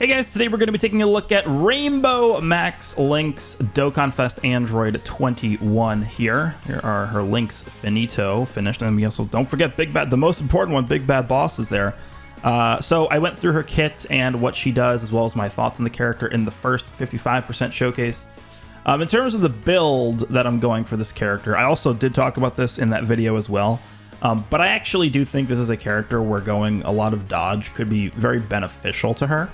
Hey guys, today we're going to be taking a look at Rainbow Max Link's DOKKANFEST Android 21 here. Here are her links finished. And we also, don't forget Big Bad, the most important one, Big Bad Boss is there. So I went through her kit and what she does, as well as my thoughts on the character in the first 55% showcase. In terms of the build that I'm going for this character, I also did talk about this in that video as well. But I actually do think this is a character where going a lot of dodge could be very beneficial to her.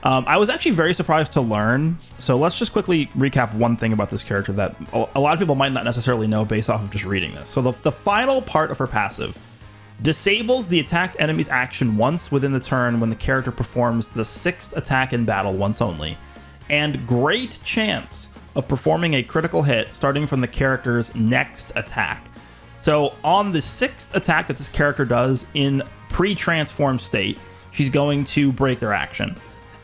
I was actually very surprised to learn, so let's just quickly recap one thing about this character that a lot of people might not necessarily know based off of just reading this. So the final part of her passive disables the attacked enemy's action once within the turn when the character performs the 6th attack in battle once only, and great chance of performing a critical hit starting from the character's next attack. So on the 6th attack that this character does in pre-transformed state, she's going to break their action.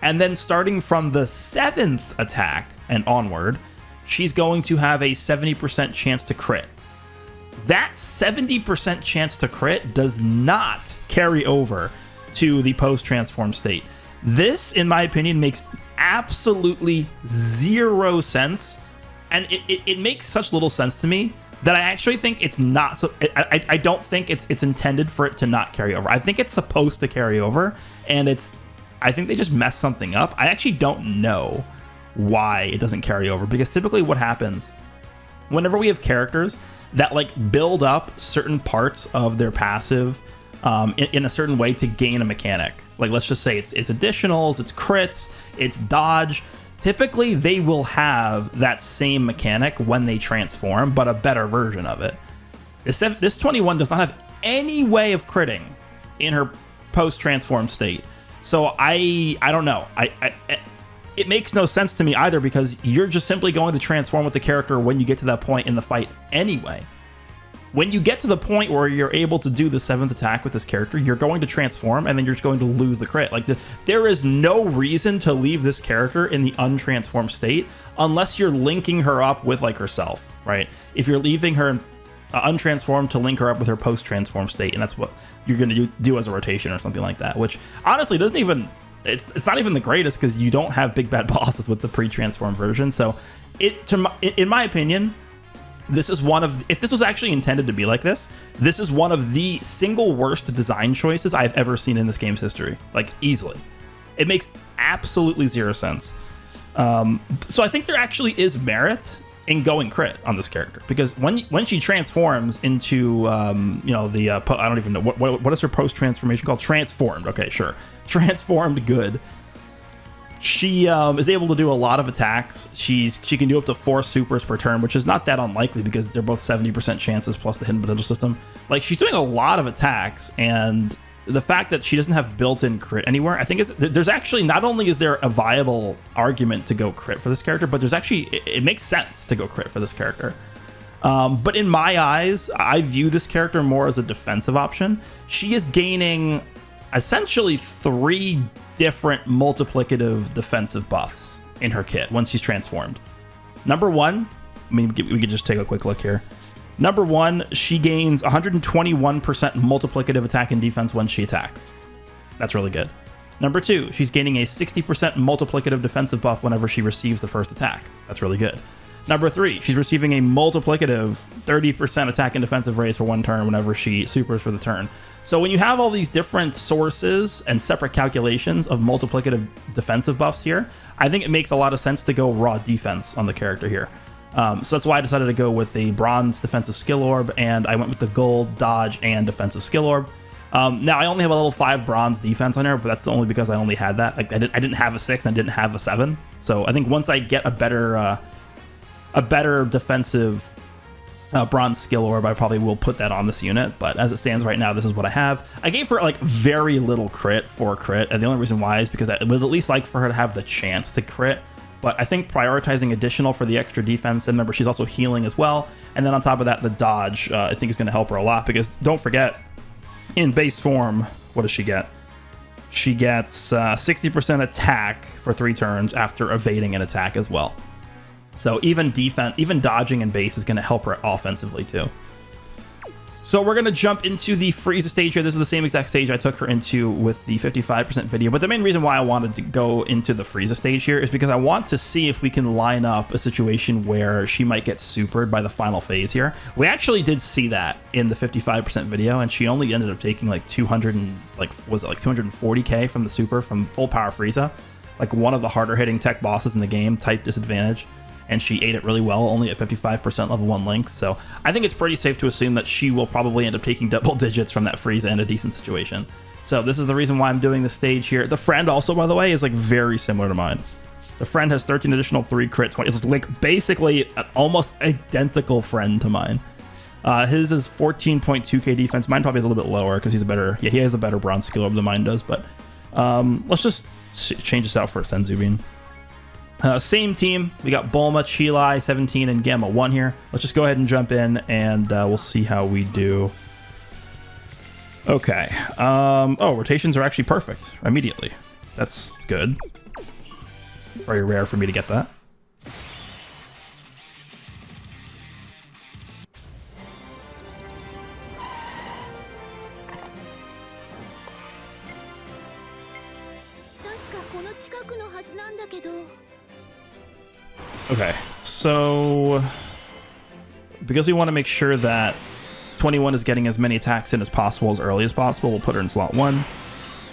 And then starting from the 7th attack and onward, she's going to have a 70% chance to crit. That 70% chance to crit does not carry over to the post-transform state. This, in my opinion, makes absolutely zero sense. And it makes such little sense to me that I actually think it's not so. I don't think it's intended for it to not carry over. I think it's supposed to carry over, and I think they just messed something up. I actually don't know why it doesn't carry over, because typically what happens whenever we have characters that like build up certain parts of their passive in a certain way to gain a mechanic, like let's just say it's additionals, it's crits, it's dodge, typically they will have that same mechanic when they transform, but a better version of it. This 21 does not have any way of critting in her post-transform state. So I don't know. It makes no sense to me either, because you're just simply going to transform with the character when you get to that point in the fight anyway. When you get to the point where you're able to do the 7th attack with this character, you're going to transform and then you're just going to lose the crit. Like there is no reason to leave this character in the untransformed state unless you're linking her up with like herself, right? If you're leaving her untransformed to link her up with her post-transform state, and that's what you're going to do as a rotation or something like that, which honestly doesn't even, it's not even the greatest, because you don't have big bad bosses with the pre-transformed version. So in my opinion, this is one of, if this was actually intended to be like this is one of the single worst design choices I've ever seen in this game's history, like easily. It makes absolutely zero sense. So I think there actually is merit in going crit on this character, because when she transforms into I don't even know what is her post transformation called, transformed, okay, sure, transformed good, she is able to do a lot of attacks. She can do up to 4 supers per turn, which is not that unlikely because they're both 70% chances plus the hidden potential system. Like, she's doing a lot of attacks, and the fact that she doesn't have built-in crit anywhere, I think there's actually, not only is there a viable argument to go crit for this character, but there's actually, it makes sense to go crit for this character. But in my eyes, I view this character more as a defensive option. She is gaining essentially 3 different multiplicative defensive buffs in her kit once she's transformed. Number 1, I mean, we could just take a quick look here. Number 1, she gains 121% multiplicative attack and defense when she attacks. That's really good. Number 2, she's gaining a 60% multiplicative defensive buff whenever she receives the first attack. That's really good. Number 3, she's receiving a multiplicative 30% attack and defensive raise for 1 turn whenever she supers for the turn. So when you have all these different sources and separate calculations of multiplicative defensive buffs here, I think it makes a lot of sense to go raw defense on the character here. So that's why I decided to go with the bronze defensive skill orb, and I went with the gold dodge and defensive skill orb. Now I only have a level 5 bronze defense on there, but that's only because I only had that. Like I didn't have a 6 and I didn't have a 7. So I think once I get a better defensive bronze skill orb, I probably will put that on this unit. But as it stands right now, this is what I have. I gave her like very little crit for crit, and the only reason why is because I would at least like for her to have the chance to crit. But I think prioritizing additional for the extra defense, and remember, she's also healing as well. And then on top of that, the dodge, I think is going to help her a lot, because don't forget, in base form, what does she get? She gets 60% attack for 3 turns after evading an attack as well. So even dodging in base is going to help her offensively too. So we're going to jump into the Frieza stage here. This is the same exact stage I took her into with the 55% video. But the main reason why I wanted to go into the Frieza stage here is because I want to see if we can line up a situation where she might get supered by the final phase here. We actually did see that in the 55% video, and she only ended up taking like 240k from the super from full power Frieza. Like one of the harder hitting tech bosses in the game, type disadvantage. And she ate it really well, only at 55% level 1 links. So I think it's pretty safe to assume that she will probably end up taking double digits from that Frieza in a decent situation. So this is the reason why I'm doing the stage here. The friend also, by the way, is like very similar to mine. The friend has 13 additional, 3 crit, 20. It's like basically an almost identical friend to mine. His is 14.2k defense. Mine probably is a little bit lower because he's a better, he has a better bronze skill orb than mine does. But let's just change this out for a Senzu Bean. Same team. We got Bulma, Chilai, 17, and Gamma 1 here. Let's just go ahead and jump in, and we'll see how we do. Okay. Oh, rotations are actually perfect immediately. That's good. Very rare for me to get that. Okay, so because we want to make sure that 21 is getting as many attacks in as possible as early as possible, we'll put her in slot 1.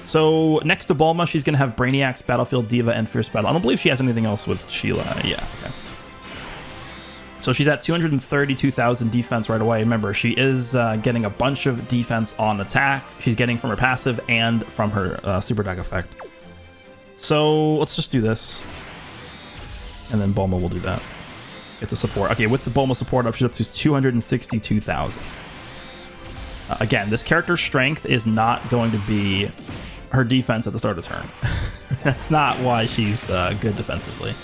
So next to Bulma, she's going to have Brainiacs, Battlefield Diva, and Fierce Battle. I don't believe she has anything else with Sheila. Yeah, okay. So she's at 232,000 defense right away. Remember, she is getting a bunch of defense on attack. She's getting from her passive and from her super attack effect. So let's just do this. And then Bulma will do that. Get the support. Okay, with the Bulma support up, she's up to 262,000. Again, this character's strength is not going to be her defense at the start of turn. That's not why she's good defensively.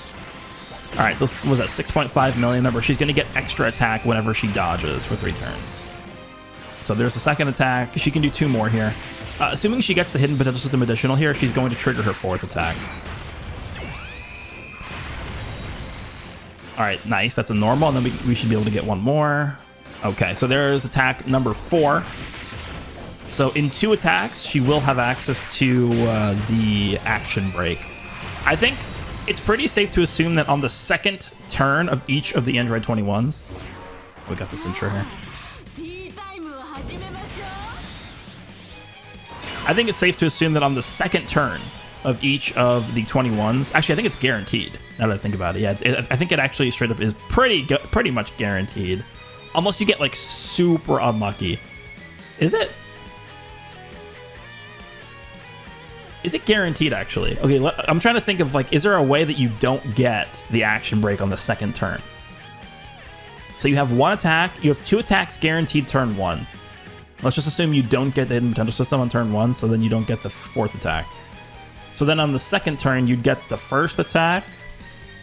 All right, so this was at 6.5 million. Remember, she's going to get extra attack whenever she dodges for 3 turns. So there's the second attack. She can do 2 more here. Assuming she gets the Hidden Potential System additional here, she's going to trigger her 4th attack. All right, nice. That's a normal, and then we should be able to get 1 more. Okay, so there's attack number 4. So in 2 attacks, she will have access to the action break. I think it's pretty safe to assume that on the second turn of each of the Android 21s... We got this intro here. I think it's safe to assume that on the second turn of each of the 21s. Actually, I think it's guaranteed, now that I think about it. Yeah, I think it actually straight up is pretty much guaranteed. Unless you get, like, super unlucky. Is it? Is it guaranteed, actually? Okay, I'm trying to think of, like, is there a way that you don't get the action break on the second turn? So you have 1 attack. You have 2 attacks guaranteed turn 1. Let's just assume you don't get the Hidden Potential System on turn 1, so then you don't get the 4th attack. So then on the second turn, you'd get the first attack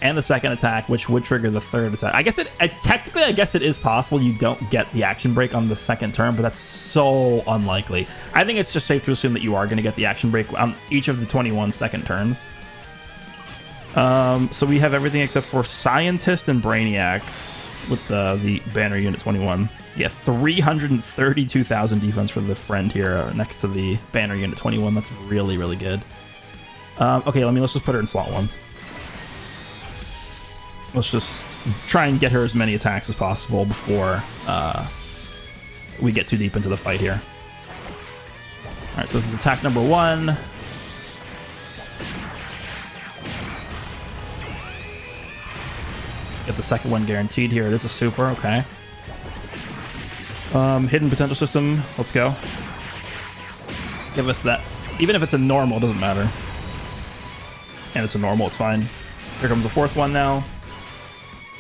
and the second attack, which would trigger the 3rd attack. I guess technically, I guess it is possible you don't get the action break on the second turn, but that's so unlikely. I think it's just safe to assume that you are going to get the action break on each of the 21 second turns. So we have everything except for Scientist and Brainiacs with the Banner Unit 21. Yeah, 332,000 defense for the friend here next to the Banner Unit 21. That's really, really good. Okay, let's just put her in slot 1. Let's just try and get her as many attacks as possible before we get too deep into the fight here. All right, so this is attack number 1. Get the second one guaranteed here. It is a super, okay. Hidden Potential System, let's go. Give us that. Even if it's a normal, it doesn't matter. And it's a normal, it's fine. Here comes the 4th one now.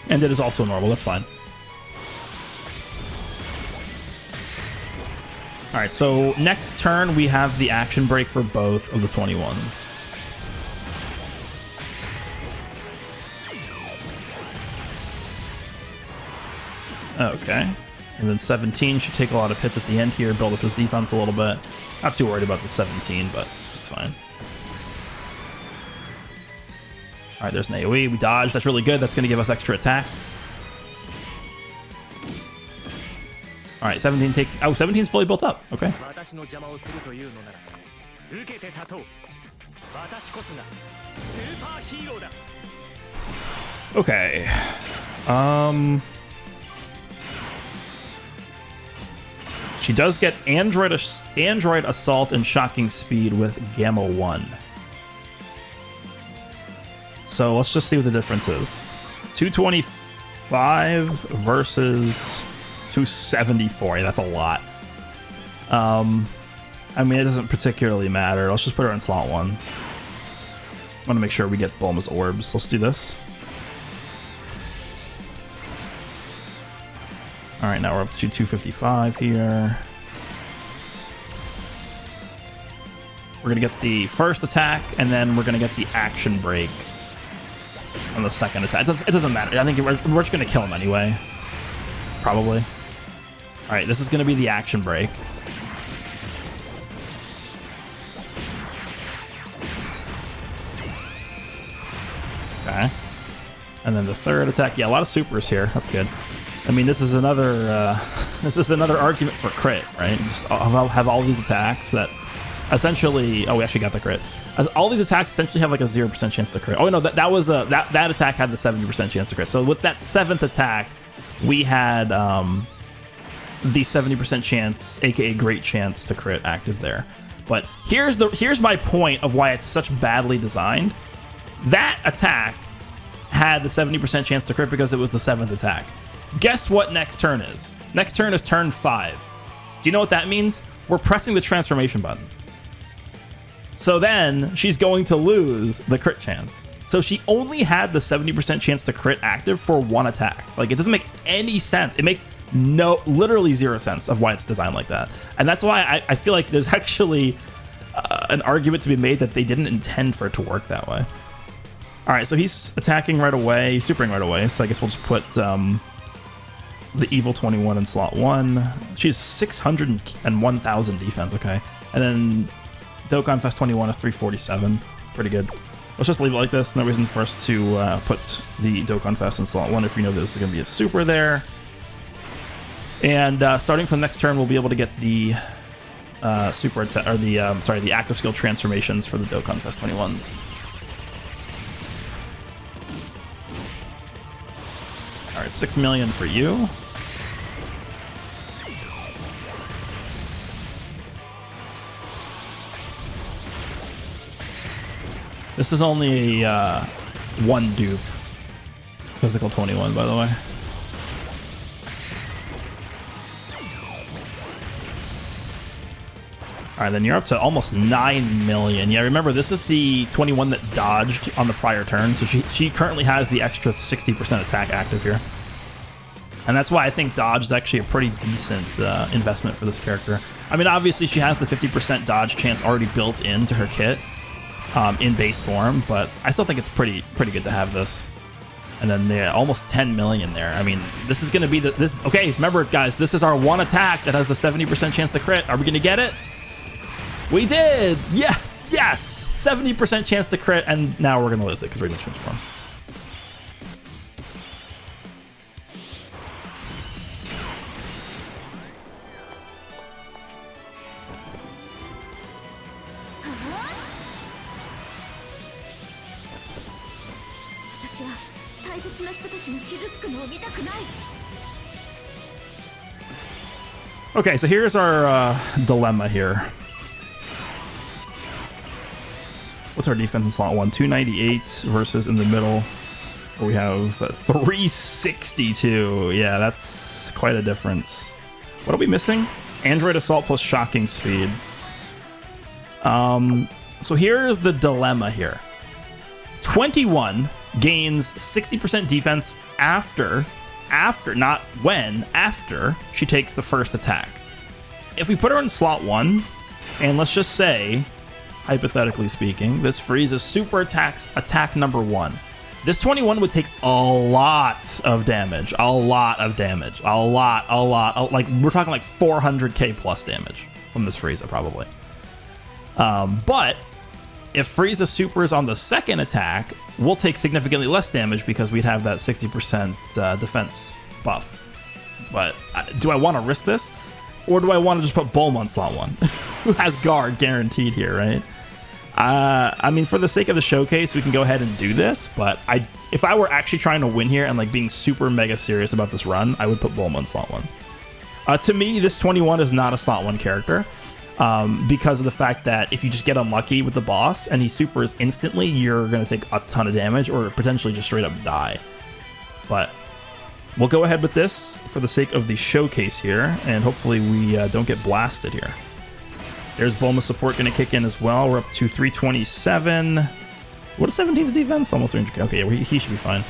And it is also normal, that's fine. Alright, so next turn we have the action break for both of the 21s. Okay. And then 17 should take a lot of hits at the end here, build up his defense a little bit. Not too worried about the 17, but it's fine. All right, there's an AoE. We dodged. That's really good. That's going to give us extra attack. All right, 17 take. Oh, 17's fully built up. Okay. Okay. She does get Android Assault and Shocking Speed with Gamma 1. So let's just see what the difference is. 225 versus 274. Yeah, that's a lot. I mean, it doesn't particularly matter. Let's just put her in slot 1. I want to make sure we get Bulma's orbs. Let's do this. All right, now we're up to 255 here. We're going to get the first attack, and then we're going to get the action break on the second attack. It doesn't matter. I think we're just going to kill him anyway. Probably. All right, this is going to be the action break. Okay. And then the third attack. Yeah, a lot of supers here. That's good. I mean, this is another argument for crit, right? Just have all these attacks that essentially. Oh, we actually got the crit. All these attacks essentially have like a 0% chance to crit. Oh no, that was that attack had the 70% chance to crit. So with that 7th attack, we had the 70% chance, aka great chance to crit active there. But here's my point of why it's such badly designed. That attack had the 70% chance to crit because it was the 7th attack. Guess what next turn is? Next turn is turn 5. Do you know what that means? We're pressing the transformation button. So then she's going to lose the crit chance. So she only had the 70% chance to crit active for one attack. Like, it doesn't make any sense. It makes literally 0 sense of why it's designed like that. And that's why I feel like there's actually an argument to be made that they didn't intend for it to work that way. All right, so he's attacking right away, supering right away. So I guess we'll just put the Evil 21 in slot 1. She's 601,000 defense, okay. And then Dokkanfest 21 is 347. Pretty good. Let's just leave it like this. No reason for us to put the Dokkanfest in slot 1 if we know there's going to be a super there. And starting from next turn, we'll be able to get the super attack, or the the active skill transformations for the Dokkanfest 21s. All right, 6 million for you. This is only a one dupe. Physical 21, by the way. All right, then you're up to almost 9 million. Yeah, remember, this is the 21 that dodged on the prior turn, so she currently has the extra 60% attack active here. And that's why I think dodge is actually a pretty decent investment for this character. I mean, obviously, she has the 50% dodge chance already built into her kit in base form, but I still think it's pretty good to have this. And then yeah, almost 10 million there. I mean, this is going to be okay, remember, guys, this is our one attack that has the 70% chance to crit. Are we going to get it? We did! Yes! Yes! 70% chance to crit, and now we're going to lose it because we're going to transform. Okay, so here's our dilemma here. What's our defense in slot 1? 298 versus in the middle, where we have 362. Yeah, that's quite a difference. What are we missing? Android Assault plus Shocking Speed. So here's the dilemma here. 21 gains 60% defense after, not when, after she takes the first attack. If we put her in slot 1, and let's just say, hypothetically speaking, this Frieza super attacks attack number 1. This 21 would take a lot of damage. A lot. Like, we're talking like 400k plus damage from this Frieza, probably. But if Frieza supers on the second attack, we'll take significantly less damage because we'd have that 60% defense buff. But do I want to risk this? Or do I want to just put Bulma on slot 1? Who has guard guaranteed here, right? I mean, for the sake of the showcase, we can go ahead and do this. But if I were actually trying to win here and like being super mega serious about this run, I would put Bulma on slot 1. To me, this 21 is not a slot 1 character. Because of the fact that if you just get unlucky with the boss and he supers instantly, you're going to take a ton of damage or potentially just straight up die. But we'll go ahead with this for the sake of the showcase here, and hopefully we don't get blasted here. There's Bulma support going to kick in as well. We're up to 327. What is 17's defense? Almost 300. Okay, yeah, he should be fine.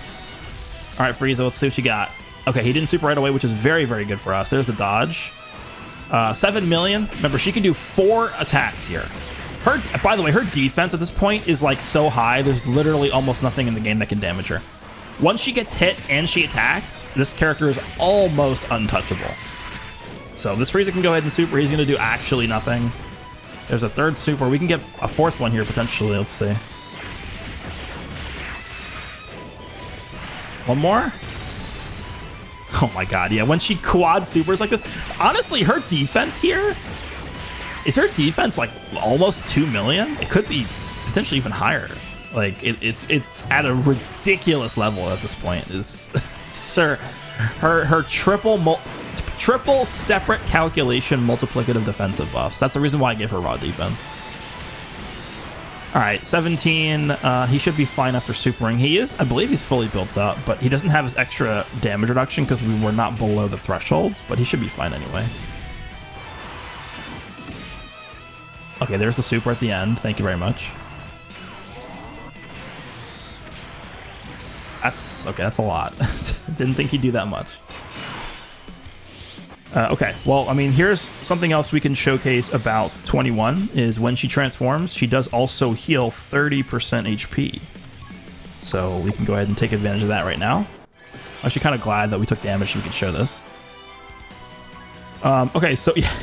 All right, Frieza, let's see what you got. Okay, he didn't super right away, which is very, very good for us. There's the dodge. 7 million. Remember, she can do 4 attacks here. By the way, her defense at this point is like so high, there's literally almost nothing in the game that can damage her. Once she gets hit and she attacks, this character is almost untouchable. So this Frieza can go ahead and super. He's going to do actually nothing. There's a third super. We can get a fourth one here potentially. Let's see. One more? Oh my god, yeah. When she quad supers like this, honestly, her defense here, is her defense like almost 2 million? It could be potentially even higher. Like it's at a ridiculous level at this point. Is sir, her triple separate calculation multiplicative defensive buffs. That's the reason why I gave her raw defense. All right, 17. He should be fine after supering. He is, I believe he's fully built up, but he doesn't have his extra damage reduction because we were not below the threshold, but he should be fine anyway. Okay, there's the super at the end. Thank you very much. That's okay, that's a lot. Didn't think he'd do that much. Okay, well, I mean, here's something else we can showcase about 21 is when she transforms, she does also heal 30% HP. So we can go ahead and take advantage of that right now. I'm actually kind of glad that we took damage so we could show this. Okay, so yeah,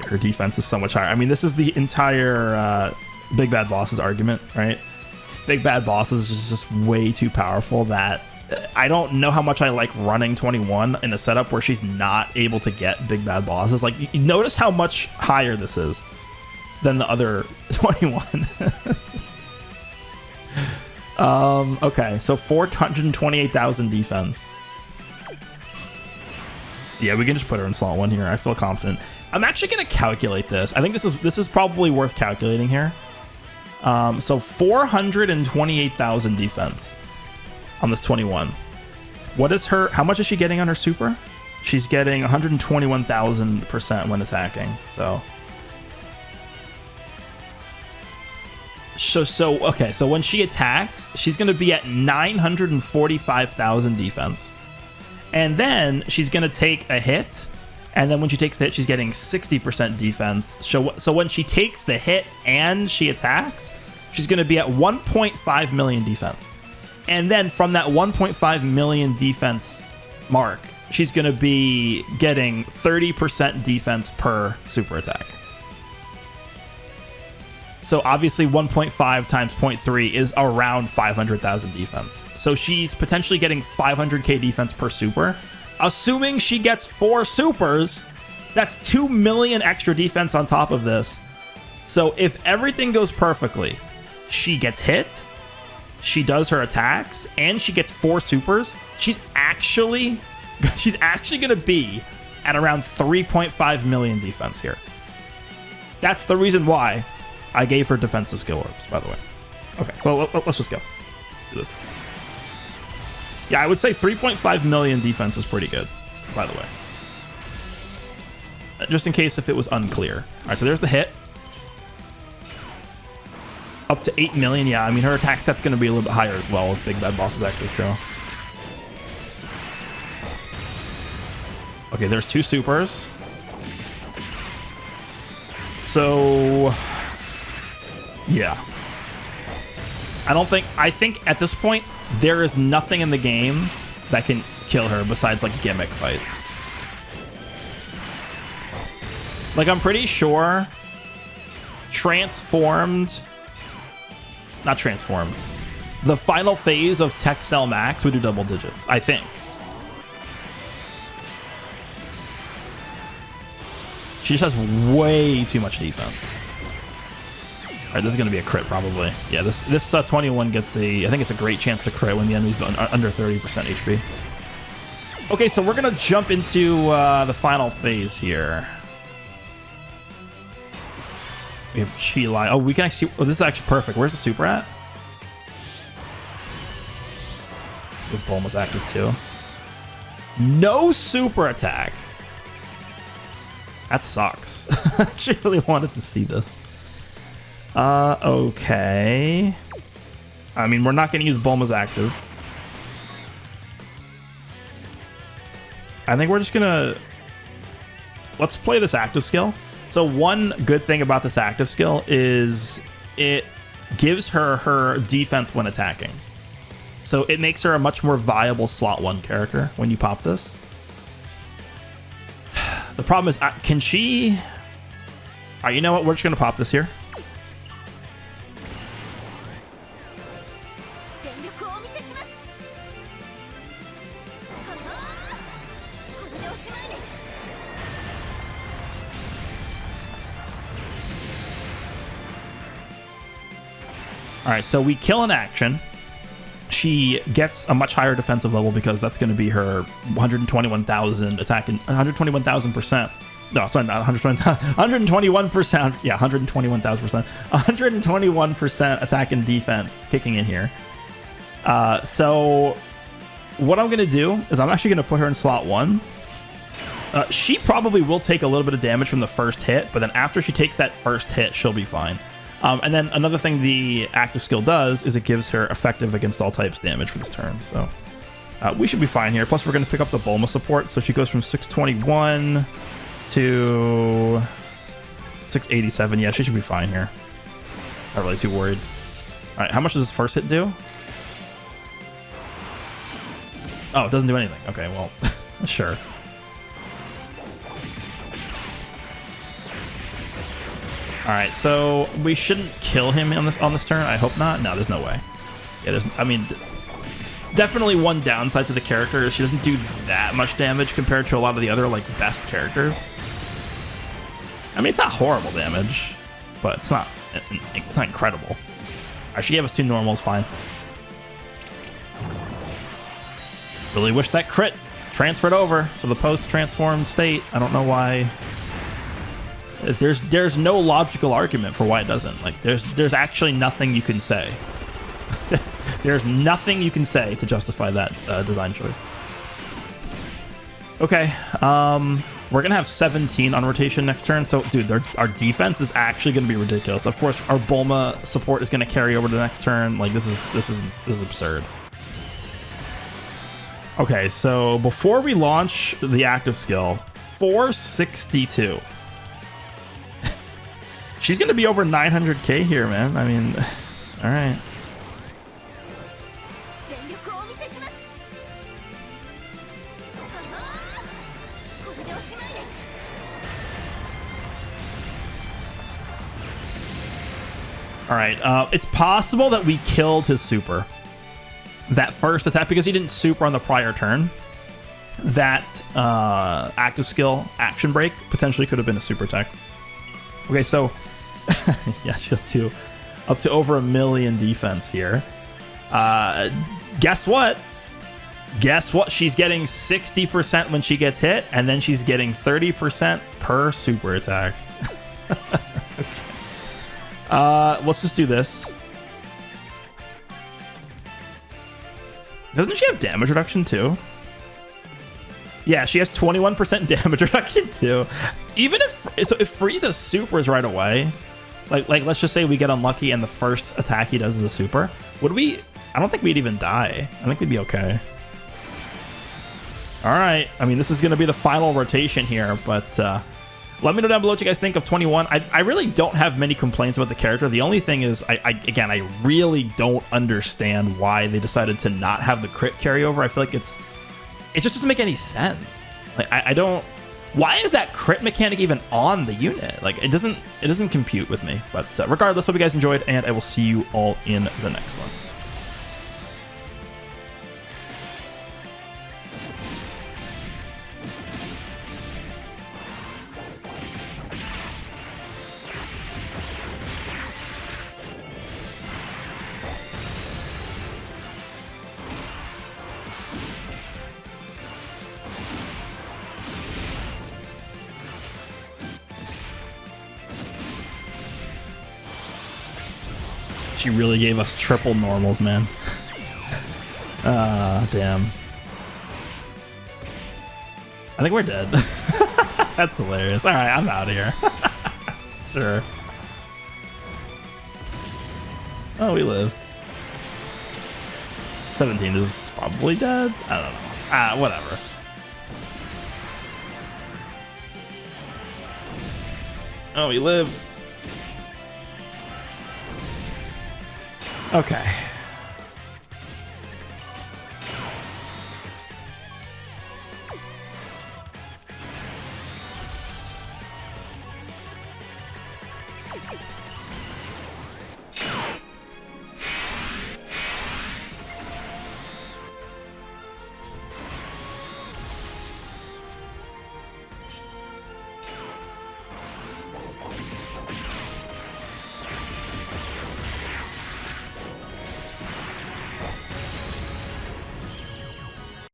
her defense is so much higher. I mean, this is the entire Big Bad Boss's argument, right? Big Bad Bosses is just way too powerful that I don't know how much I like running 21 in a setup where she's not able to get Big Bad Bosses. Like, you notice how much higher this is than the other 21. Okay, so 428,000 defense. Yeah, we can just put her in slot 1 here. I feel confident. I'm actually going to calculate this. I think this is probably worth calculating here. So 428,000 defense on this 21. What is her? How much is she getting on her super? She's getting 121,000% when attacking. Okay, so when she attacks, she's going to be at 945,000 defense. And then she's going to take a hit. And then when she takes the hit, she's getting 60% defense. So when she takes the hit and she attacks, she's going to be at 1.5 million defense. And then from that 1.5 million defense mark, she's going to be getting 30% defense per super attack. So obviously 1.5 times 0.3 is around 500,000 defense. So she's potentially getting 500k defense per super. Assuming she gets 4 supers, that's 2 million extra defense on top of this. So if everything goes perfectly, she gets hit, she does her attacks, and she gets 4 supers, she's actually going to be at around 3.5 million defense here. That's the reason why I gave her defensive skill orbs, by the way. Okay, so let's just go. Let's do this. Yeah, I would say 3.5 million defense is pretty good, by the way. Just in case if it was unclear. All right, so there's the hit. Up to 8 million, yeah. I mean, her attack set's going to be a little bit higher as well with Big Bad Boss's active trail. Okay, there's 2 supers. So, yeah. I think at this point, there is nothing in the game that can kill her besides, like, gimmick fights. Like, I'm pretty sure not transformed. The final phase of Tech Cell Max would do double digits, I think. She just has way too much defense. All right, this is going to be a crit probably. Yeah, this 21 gets a, I think it's a great chance to crit when the enemy's under 30% HP. Okay, so we're going to jump into the final phase here. We have Chi Lai. Oh, we can actually, oh, this is actually perfect. Where's the super at? The Bulma was active too. No super attack. That sucks. I actually really wanted to see this. Okay. I mean, we're not going to use Bulma's active. I think we're just going to... Let's play this active skill. So one good thing about this active skill is it gives her defense when attacking. So it makes her a much more viable slot 1 character when you pop this. The problem is, can she... All right, you know what? We're just going to pop this here. All right, so we kill an action. She gets a much higher defensive level because that's going to be her 121,000 attack and 121,000%. No, sorry, not 121%. Yeah, 121,000%. 121% attack and defense kicking in here. So what I'm going to do is I'm actually going to put her in slot 1. She probably will take a little bit of damage from the first hit, but then after she takes that first hit, she'll be fine. And then another thing the active skill does is it gives her effective against all types damage for this turn. So we should be fine here. Plus, we're going to pick up the Bulma support. So she goes from 621 to 687. Yeah, she should be fine here. Not really too worried. All right, how much does this first hit do? Oh, it doesn't do anything. Okay, well, sure. All right, so we shouldn't kill him on this turn. I hope not. No, there's no way. Yeah, there's. I mean, definitely one downside to the character is she doesn't do that much damage compared to a lot of the other like best characters. I mean, it's not horrible damage, but it's not incredible. All right, she gave us 2 normals. Fine. Really wish that crit transferred over to the post-transformed state. I don't know why. There's no logical argument for why it doesn't. Like there's actually nothing you can say. There's nothing you can say to justify that design choice. Okay, we're gonna have 17 on rotation next turn. So, dude, our defense is actually gonna be ridiculous. Of course, our Bulma support is gonna carry over to the next turn. Like this is absurd. Okay, so before we launch the active skill, 462. She's going to be over 900k here, man. I mean, all right. All right. It's possible that we killed his super. That first attack, because he didn't super on the prior turn. That active skill, action break, potentially could have been a super attack. Okay, so... yeah, she's up to over 1 million defense here. Guess what? Guess what? She's getting 60% when she gets hit, and then she's getting 30% per super attack. Okay. Let's just do this. Doesn't she have damage reduction too? Yeah, she has 21% damage reduction too. Even if Frieza supers right away, like let's just say we get unlucky and the first attack he does is a super, would we? I don't think we'd even die. I think we'd be okay. All right. I mean, this is going to be the final rotation here, but let me know down below what you guys think of 21. I really don't have many complaints about the character. The only thing is, I really don't understand why they decided to not have the crit carryover. I feel like it just doesn't make any sense. Like I don't. Why is that crit mechanic even on the unit? Like it doesn't compute with me. But regardless, hope you guys enjoyed, and I will see you all in the next one. She really gave us triple normals, man. Ah, damn. I think we're dead. That's hilarious. All right, I'm out of here. Sure. Oh, we lived. 17 is probably dead. I don't know. Whatever. Oh, we lived. Okay.